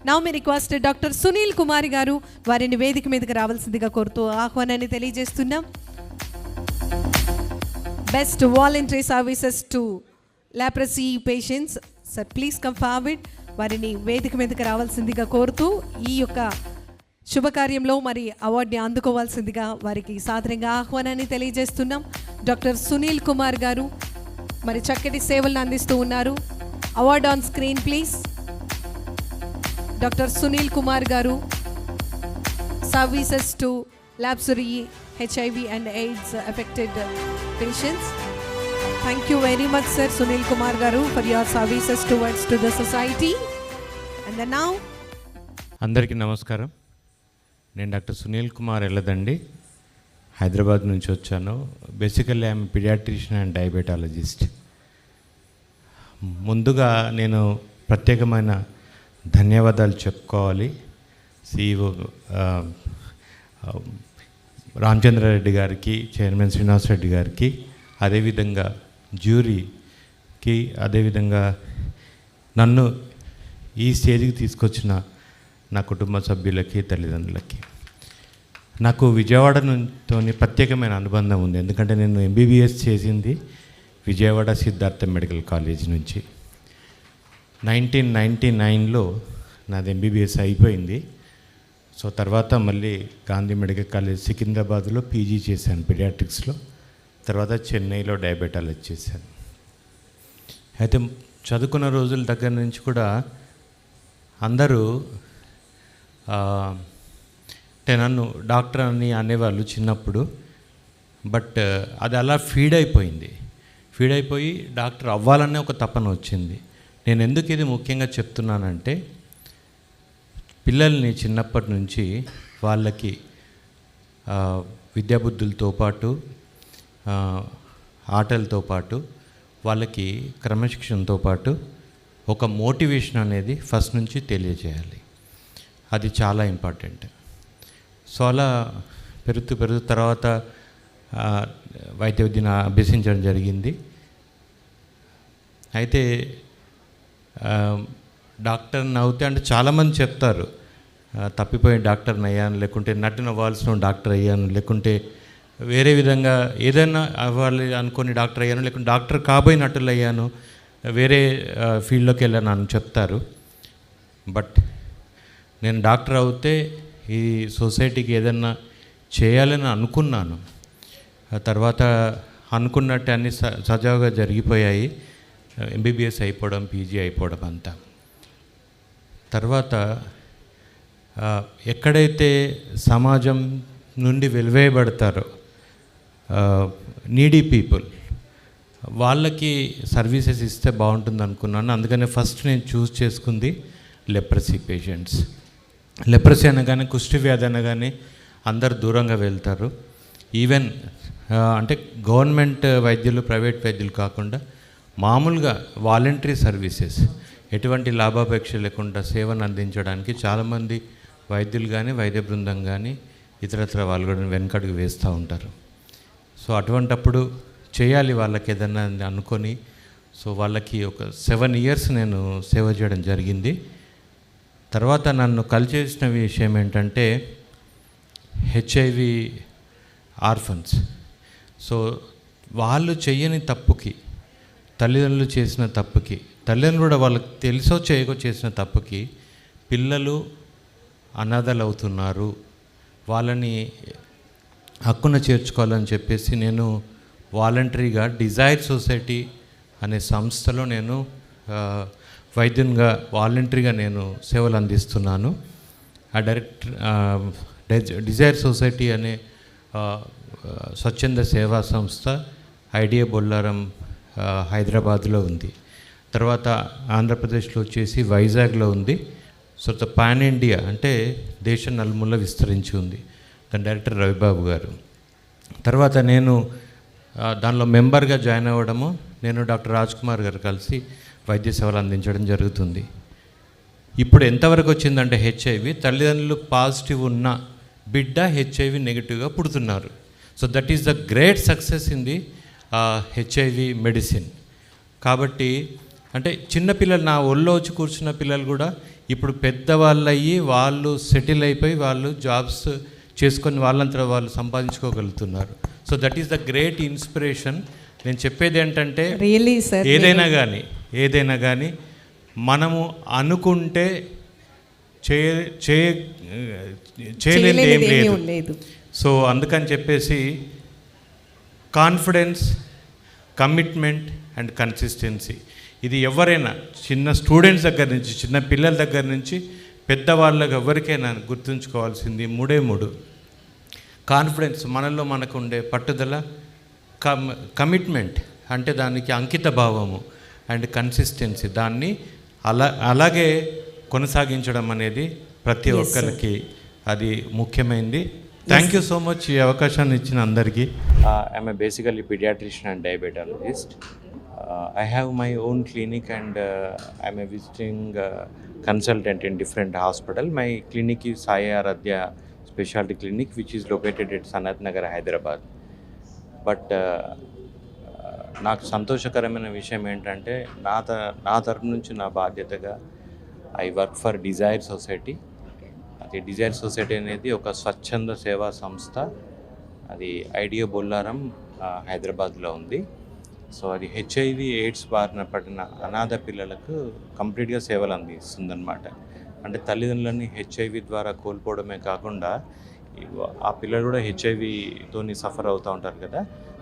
Now మీ request doctor Sunil Kumar గారు వారిని వేదిక మీదకి రావాల్సిందిగా కోరుతూ ఆహ్వానాన్ని తెలియజేస్తున్నాం. Best voluntary services to leprosy patients sir, please come forward. వారిని వేదిక మీదకి రావాల్సిందిగా కోరుతూ ఈ యొక్క శుభకార్యంలో మరి అవార్డుని అందుకోవాల్సిందిగా వారికి సాదరంగా ఆహ్వానాన్ని తెలియజేస్తున్నాం. డాక్టర్ సునీల్ కుమార్ గారు మరి చక్కటి సేవలను అందిస్తూ ఉన్నారు. Award on screen please. Doctor Sunil Kumar గారు, services to leprosy, HIV and AIDS affected patients. Thank you very much sir Sunil Kumar garu for your services towards to the society. And then now అందరికీ నమస్కారం. నేను doctor Sunil Kumar ఎల్లదండి, హైదరాబాద్ నుంచి వచ్చాను. Basically I am paediatrician and diabetologist. ముందుగా నేను ప్రత్యేకమైన ధన్యవాదాలు చెప్పుకోవాలి CEO రామచంద్రారెడ్డి గారికి, చైర్మన్ శ్రీనివాస్ రెడ్డి గారికి, అదేవిధంగా జ్యూరీకి, అదేవిధంగా నన్ను ఈ స్టేజ్కి తీసుకొచ్చిన నా కుటుంబ సభ్యులకి, తల్లిదండ్రులకి. నాకు విజయవాడతో ప్రత్యేకమైన అనుబంధం ఉంది. ఎందుకంటే నేను MBBS చేసింది విజయవాడ సిద్ధార్థ మెడికల్ కాలేజ్ నుంచి. 1999లో నాది MBBS అయిపోయింది. సో తర్వాత మళ్ళీ గాంధీ మెడికల్ కాలేజ్ సికింద్రాబాద్లో PG చేశాను పీడియాట్రిక్స్లో. తర్వాత చెన్నైలో డయాబెటాలజీ చేశాను. అయితే చదువుకున్న రోజుల దగ్గర నుంచి కూడా అందరూ అంటే నన్ను డాక్టర్ అని అనేవాళ్ళు చిన్నప్పుడు. బట్ అది అలా ఫీడ్ అయిపోయి డాక్టర్ అవ్వాలనే ఒక తపన వచ్చింది. నేను ఎందుకు ఇది ముఖ్యంగా చెప్తున్నానంటే, పిల్లల్ని చిన్నప్పటి నుంచి వాళ్ళకి విద్యాబుద్ధులతో పాటు, ఆటలతో పాటు, వాళ్ళకి క్రమశిక్షణతో పాటు ఒక మోటివేషన్ అనేది ఫస్ట్ నుంచి తెలియజేయాలి. అది చాలా ఇంపార్టెంట్. సో అలా పెరుగుతూ తర్వాత వైద్య విద్యను అభ్యసించడం జరిగింది. అయితే డాక్టర్ని అవుతే అంటే చాలామంది చెప్తారు, తప్పిపోయిన డాక్టర్ని అయ్యాను, లేకుంటే నటన అవ్వాల్సిన డాక్టర్ అయ్యాను, లేకుంటే వేరే విధంగా ఏదైనా అవ్వాలి అనుకొని డాక్టర్ అయ్యాను, లేకుంటే డాక్టర్ కాబోయే నటులు అయ్యాను, వేరే ఫీల్డ్లోకి వెళ్ళాను అని చెప్తారు. బట్ నేను డాక్టర్ అవుతే ఈ సొసైటీకి ఏదన్నా చేయాలని అనుకున్నాను. తర్వాత అనుకున్నట్టు అన్నీ సజావుగా జరిగిపోయాయి. MBBS అయిపోవడం, PG అయిపోవడం అంతా. తర్వాత ఎక్కడైతే సమాజం నుండి వెలివేయబడతారో నీడీ పీపుల్, వాళ్ళకి సర్వీసెస్ ఇస్తే బాగుంటుంది అనుకున్నాను. అందుకనే ఫస్ట్ నేను చూస్ చేసుకుంది లెప్రసీ పేషెంట్స్. లెప్రసీ అనగానే, కుష్టి వ్యాధి అనగానే అందరు దూరంగా వెళ్తారు. ఈవెన్ అంటే గవర్నమెంట్ వైద్యులు, ప్రైవేట్ వైద్యులు కాకుండా మామూలుగా వాలంటరీ సర్వీసెస్, ఎటువంటి లాభాపేక్ష లేకుండా సేవను అందించడానికి చాలామంది వైద్యులు కానీ, వైద్య బృందం కానీ, ఇతరత్ర వాళ్ళు కూడా వెనకడుగు వేస్తూ ఉంటారు. సో అటువంటప్పుడు చేయాలి వాళ్ళకి ఏదన్నా అనుకొని, సో వాళ్ళకి ఒక 7 years నేను సేవ చేయడం జరిగింది. తర్వాత నన్ను కలిచేసిన విషయం ఏంటంటే HIV ఆర్ఫన్స్. సో వాళ్ళు చెయ్యని తప్పుకి, తల్లిదండ్రులు చేసిన తప్పుకి, తల్లిదండ్రులు కూడా వాళ్ళకి తెలుసో చేయకో చేసిన తప్పుకి పిల్లలు అనాథలు అవుతున్నారు, వాళ్ళని హక్కున చేర్చుకోవాలని చెప్పేసి నేను వాలంటరీగా డిజైర్ సొసైటీ అనే సంస్థలో నేను వైద్యునిగా వాలంటరీగా నేను సేవలు అందిస్తున్నాను. ఆ డిజైర్ సొసైటీ అనే స్వచ్ఛంద సేవా సంస్థ ఐడియా బొల్లారం హైదరాబాద్లో ఉంది. తర్వాత ఆంధ్రప్రదేశ్లో వచ్చేసి వైజాగ్లో ఉంది. సో పాన్ ఇండియా అంటే దేశం నలుమూల విస్తరించి ఉంది. దాని డైరెక్టర్ రవిబాబు గారు. తర్వాత నేను దానిలో మెంబర్గా జాయిన్ అవ్వడము, నేను డాక్టర్ రాజ్ కుమార్ గారు కలిసి వైద్య సేవలు అందించడం జరుగుతుంది. ఇప్పుడు ఎంతవరకు వచ్చిందంటే HIV తల్లిదండ్రులు పాజిటివ్ ఉన్న బిడ్డ HIV నెగిటివ్గా పుడుతున్నారు. So that is the great success in the HIV medicine. కాబట్టి అంటే చిన్నపిల్లలు, నా ఒళ్ళో వచ్చి కూర్చున్న పిల్లలు కూడా ఇప్పుడు పెద్దవాళ్ళు అయ్యి వాళ్ళు సెటిల్ అయిపోయి వాళ్ళు జాబ్స్ చేసుకొని వాళ్ళంతా వాళ్ళు సంపాదించుకోగలుగుతున్నారు. So that is the great inspiration. నేను చెప్పేది ఏంటంటే రియల్లీ సార్, ఏదైనా కానీ మనము అనుకుంటే చేయలేనిది ఏం లేదు. సో అందుకని చెప్పేసి కాన్ఫిడెన్స్, కమిట్మెంట్ అండ్ కన్సిస్టెన్సీ, ఇది ఎవరైనా చిన్న స్టూడెంట్స్ దగ్గర నుంచి చిన్న పిల్లల దగ్గర నుంచి పెద్దవాళ్ళకి ఎవరికైనా గుర్తుంచుకోవాల్సింది మూడు. కాన్ఫిడెన్స్, మనలో మనకు ఉండే పట్టుదల, కమిట్మెంట్ అంటే దానికి అంకిత భావము, అండ్ కన్సిస్టెన్సీ దాన్ని అలాగే కొనసాగించడం అనేది ప్రతి ఒక్కరికి అది ముఖ్యమైనది. థ్యాంక్ యూ సో మచ్ ఈ అవకాశాన్ని ఇచ్చిన అందరికీ. I'm a basically pediatrician and diabetologist. I have my own clinic and I'm a visiting consultant in different hospital. My clinic is Sai Aradhya Specialty Clinic, which is located at Sanat Nagar, Hyderabad. But నాకు సంతోషకరమైన విషయం ఏంటంటే నా తరపు నుంచి నా బాధ్యతగా I work for desire society. అది డిజైర్ సొసైటీ అనేది ఒక స్వచ్ఛంద సేవా సంస్థ. అది ఐడియా బొల్లారం హైదరాబాద్లో ఉంది. సో అది హెచ్ఐవి ఎయిడ్స్ బారిన పడిన అనాథ పిల్లలకు కంప్లీట్గా సేవలు అందిస్తుందన్నమాట. అంటే తల్లిదండ్రులని హెచ్ఐవి ద్వారా కోల్పోవడమే కాకుండా ఆ పిల్లలు కూడా హెచ్ఐవితోని సఫర్ అవుతూ ఉంటారు కదా.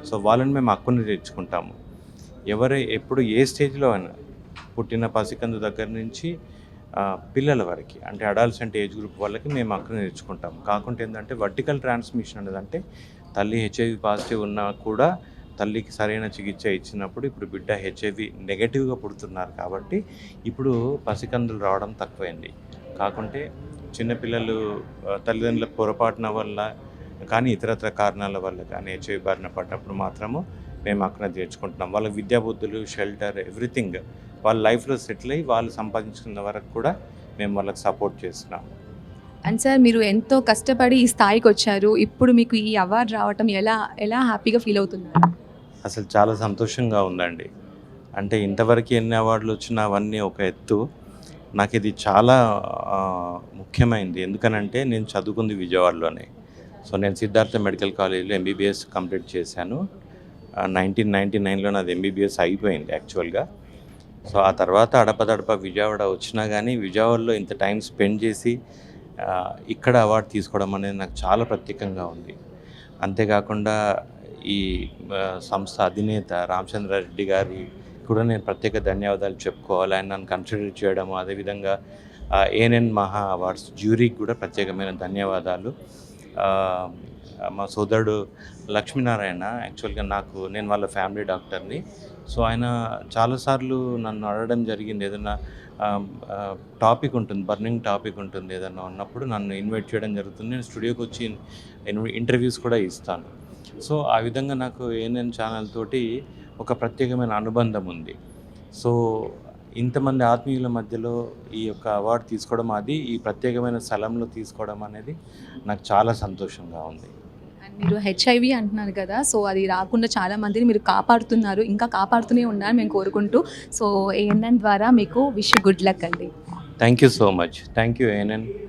సో వాళ్ళని మేము హక్కుని తెచ్చుకుంటాము. ఎప్పుడు ఏ స్టేజ్లో అయినా పుట్టిన పసికందు దగ్గర నుంచి పిల్లల వరకు, అంటే అడాల్సెంట్ ఏజ్ గ్రూప్ వాళ్ళకి మేము హక్కుని తెచ్చుకుంటాము. కాకుంటే ఏంటంటే వర్టికల్ ట్రాన్స్మిషన్ అనేది, అంటే తల్లి హెచ్ఐవి పాజిటివ్ ఉన్నా కూడా తల్లికి సరైన చికిత్స ఇచ్చినప్పుడు ఇప్పుడు బిడ్డ హెచ్ఐవి నెగటివ్గా పుడుతున్నారు కాబట్టి ఇప్పుడు పసికందులు రావడం తక్కువైంది. కాకుంటే చిన్నపిల్లలు తల్లిదండ్రుల పొరపాటున వల్ల కానీ ఇతరత్ర కారణాల వల్ల కానీ హెచ్ఐవి బారిన పడినప్పుడు మాత్రము మేము అక్కడ తెచ్చుకుంటున్నాం. వాళ్ళ విద్యాబుద్ధులు, షెల్టర్, ఎవ్రీథింగ్ వాళ్ళ లైఫ్లో సెటిల్ అయ్యి వాళ్ళు సంపాదించుకున్న వరకు కూడా మేము వాళ్ళకి సపోర్ట్ చేస్తున్నాం. అండ్ సార్, మీరు ఎంతో కష్టపడి ఈ స్థాయికి వచ్చారు. ఇప్పుడు మీకు ఈ అవార్డు రావటం ఎలా హ్యాపీగా ఫీల్ అవుతున్నారు? అసలు చాలా సంతోషంగా ఉందండి. అంటే ఇంతవరకు ఎన్ని అవార్డులు వచ్చినా అవన్నీ ఒక ఎత్తు. నాకు ఇది చాలా ముఖ్యమైనది. ఎందుకనంటే నేను చదువుకుంది విజయవాడలోనే. సో నేను సిద్ధార్థ మెడికల్ కాలేజ్లో ఎంబీబీఎస్ కంప్లీట్ చేశాను. 1999లో నాది ఎంబీబీఎస్ అయిపోయింది యాక్చువల్గా. సో ఆ తర్వాత అడపదడప విజయవాడ వచ్చినా కానీ విజయవాడలో ఇంత టైం స్పెండ్ చేసి ఇక్కడ అవార్డు తీసుకోవడం అనేది నాకు చాలా ప్రత్యేకంగా ఉంది. అంతేకాకుండా ఈ సంస్థ అధినేత రామచంద్రారెడ్డి గారి కూడా నేను ప్రత్యేక ధన్యవాదాలు చెప్పుకోవాలి. ఆయన నన్ను కన్సిడర్ చేయడము, అదేవిధంగా ఏఎన్ఎన్ మహా అవార్డ్స్ జ్యూరీకి కూడా ప్రత్యేకమైన ధన్యవాదాలు. మా సోదరుడు లక్ష్మీనారాయణ, యాక్చువల్గా నేను వాళ్ళ ఫ్యామిలీ డాక్టర్ని. సో ఆయన చాలాసార్లు నన్ను అడగడం జరిగింది, ఏదైనా టాపిక్ ఉంటుంది, బర్నింగ్ టాపిక్ ఉంటుంది ఏదైనా ఉన్నప్పుడు నన్ను ఇన్వైట్ చేయడం జరుగుతుంది. నేను స్టూడియోకి వచ్చి ఇంటర్వ్యూస్ కూడా ఇస్తాను. సో ఆ విధంగా నాకు ఏఎన్ఎన్ ఛానల్ తోటి ఒక ప్రత్యేకమైన అనుబంధం ఉంది. సో ఇంతమంది ఆత్మీయుల మధ్యలో ఈ యొక్క అవార్డు తీసుకోవడం, అది ఈ ప్రత్యేకమైన స్థలంలో తీసుకోవడం అనేది నాకు చాలా సంతోషంగా ఉంది. అండ్ మీరు హెచ్ఐవి అంటున్నారు కదా, సో అది రాకుండా చాలా మందిని మీరు కాపాడుతున్నారు, ఇంకా కాపాడుతూనే ఉన్నారు మేము కోరుకుంటూ. సో ఏఎన్ఎన్ ద్వారా మీకు విష్ గుడ్ లక్ అండి. Thank you so much. Thank you ANN.